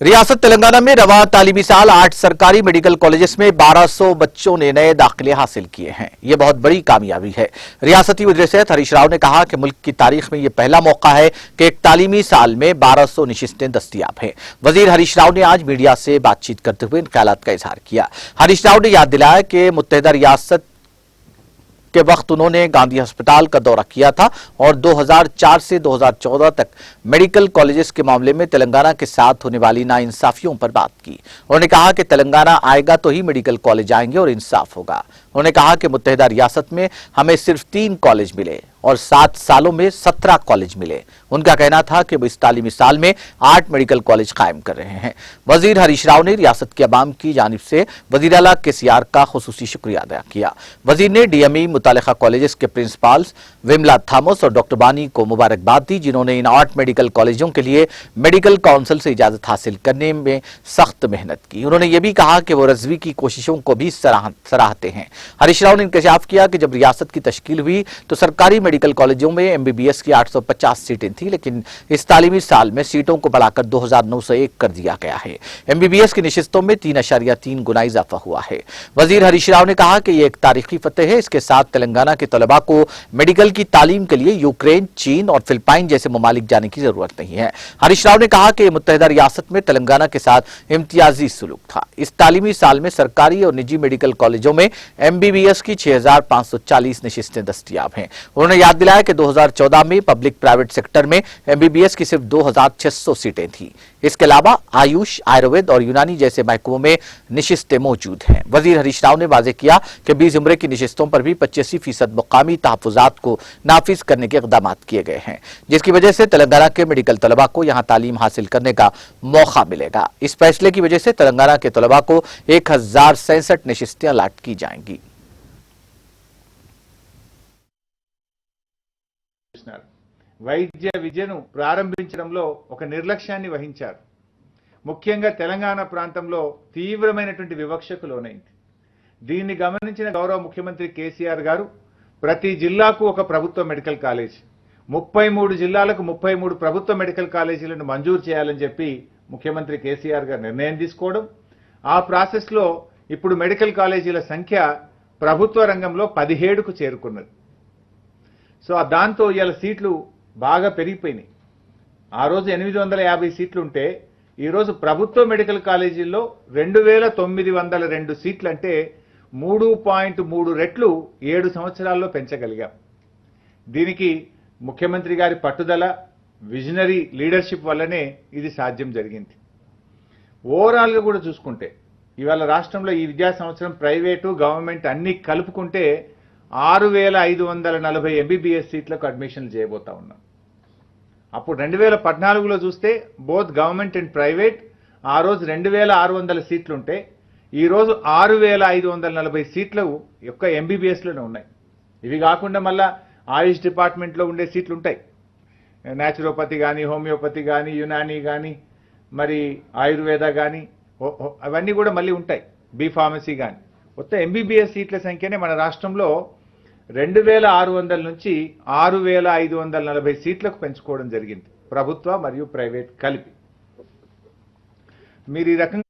रियासत तेलंगाना में रवा तालीमी साल 8 सरकारी मेडिकल कॉलेजेस में 1200 बच्चों ने नए दाखिले हासिल किए हैं। ये बहुत बड़ी कामयाबी है। रियासती वज़ीर सेहत हरीश राव ने कहा कि मुल्क की तारीख में ये पहला मौका है कि एक तालीमी साल में 1200 नशिस्तें दस्तयाब हैं। वज़ीर हरीश राव ने आज मीडिया से बातचीत करते हुए इन ख्यालात का इजहार किया। हरीश राव ने याद दिलाया कि मुत्तहिदा रियासत के वक्त उन्होंने गांधी अस्पताल का दौरा किया था और 2004 से 2014 तक मेडिकल कॉलेजेस के मामले में तेलंगाना के साथ होने वाली नाइंसाफियों पर बात की। उन्होंने कहा कि तेलंगाना आएगा तो ही मेडिकल कॉलेज आएंगे और इंसाफ होगा। उन्होंने कहा कि मुत्तहिदा रियासत में हमें सिर्फ 3 कॉलेज मिले और 7 सालों में 17 कॉलेज मिले। उनका कहना था कि वो इस तालीमी साल में 8 मेडिकल कॉलेज कायम कर रहे हैं। वजीर हरीश राव ने रियासत के अवाम की जानिब से वजीर आला केसीआर का खुसूसी शुक्रिया अदा किया। वजीर ने डीएमई मुतालिका कॉलेजेस के प्रिंसिपाल्स विमला थॉमस और डॉक्टर बानी को मुबारकबाद दी, जिन्होंने इन 8 मेडिकल कॉलेजों के लिए मेडिकल काउंसिल से इजाजत हासिल करने में सख्त मेहनत की। उन्होंने ये भी कहा कि वो रजवी की कोशिशों को भी सराहते हैं। हरीश राव ने इंकशाफ किया कि जब रियासत की तश्कील हुई तो सरकारी मेडिकल कॉलेजों में एमबीबीएस की 850 सीटें थी, लेकिन इस तालीमी साल में सीटों को बढ़ाकर 2901 कर दिया गया है। एमबीबीएस की नशिस्तों में 3.3 गुना इजाफा हुआ है। वजीर हरीश राव ने कहा कि यह एक तारीखी फतेह है। इसके साथ तेलंगाना के तलबा को मेडिकल की तालीम के लिए यूक्रेन, चीन और फिलिपाइन जैसे ममालिक जाने की जरूरत नहीं है। हरीश राव ने कहा कि मुत्तहिदा रियासत में तेलंगाना के साथ इम्तियाजी सुलूक था। इस तालीमी साल में सरकारी और निजी मेडिकल कॉलेजों में एमबीबीएस की 6540 नशिस्तें दस्तयाब हैं। उन्होंने याद दिलाया कि 2014 में पब्लिक प्राइवेट सेक्टर में एमबीबीएस की सिर्फ 2600 सीटें थी। इसके अलावा आयुष, आयुर्वेद और यूनानी जैसे महकमों में नशिस्तें मौजूद हैं। वजीर हरीश राव ने वाज़ेह किया कि 20 उम्रे की नशिस्तों पर भी 85% मुकामी तहफ़्फ़ुज़ात को नाफिज करने के इक़दाम किए गए हैं, जिसकी वजह से तेलंगाना के मेडिकल तलबा को यहाँ तालीम हासिल करने का मौका मिलेगा। इस फैसले की वजह से तेलंगाना के तलबा को 1067 नशिस्तें अलाट की जाएंगी। వైద్య విద్యను ప్రారంభించడంలో ఒక నిర్లక్ష్యాన్ని వహించారు. ముఖ్యంగా తెలంగాణ ప్రాంతంలో తీవ్రమైనటువంటి వివక్షకు లోనైంది. దీన్ని గమనించిన గౌరవ ముఖ్యమంత్రి కేసీఆర్ గారు ప్రతి జిల్లాకు ఒక ప్రభుత్వ మెడికల్ కాలేజ్, 33 జిల్లాలకు 33 ప్రభుత్వ మెడికల్ కాలేజీలను మంజూరు చేయాలని చెప్పి ముఖ్యమంత్రి కేసీఆర్ గారు నిర్ణయం తీసుకోవడం, ఆ ప్రాసెస్ లో ఇప్పుడు మెడికల్ కాలేజీల సంఖ్య ప్రభుత్వ రంగంలో 17కు చేరుకున్నది. సో దాంతో ఇయాల సీట్లు బాగా పెరిగిపోయినాయి. ఆ రోజు 850 సీట్లు ఉంటే ఈ రోజు ప్రభుత్వ మెడికల్ కాలేజీల్లో 2902 సీట్లు అంటే 3.3 రెట్లు 7 సంవత్సరాల్లో పెంచగలిగాం. దీనికి ముఖ్యమంత్రి గారి పట్టుదల, విజనరీ లీడర్షిప్ వల్లనే ఇది సాధ్యం జరిగింది. ఓవరాల్ గా కూడా చూసుకుంటే ఇవాళ రాష్ట్రంలో ఈ విద్యా సంవత్సరం ప్రైవేటు, గవర్నమెంట్ అన్ని కలుపుకుంటే 6540 ఎంబీబీఎస్ సీట్లకు అడ్మిషన్లు చేయబోతా ఉన్నాం. అప్పుడు 2014లో చూస్తే బోత్ గవర్నమెంట్ అండ్ ప్రైవేట్ ఆ రోజు 2600 సీట్లుంటే ఈ రోజు 6540 సీట్లు యొక్క ఎంబీబీఎస్ లోనే ఉన్నాయి. ఇవి కాకుండా మళ్ళా ఆయుష్ డిపార్ట్మెంట్ లో ఉండే సీట్లు ఉంటాయి. న్యాచురోపతి గాని, హోమియోపతి గాని, యునానీ గాని, మరి ఆయుర్వేద గాని అవన్నీ కూడా మళ్ళీ ఉంటాయి. బి ఫార్మసీ గాని. మొత్తం ఎంబీబీఎస్ సీట్ల సంఖ్యనే మన రాష్ట్రంలో 2600 నుంచి 6540 సీట్లకు పెంచుకోవడం జరిగింది, ప్రభుత్వ మరియు ప్రైవేట్ కలిపి. మీరు ఈ రకంగా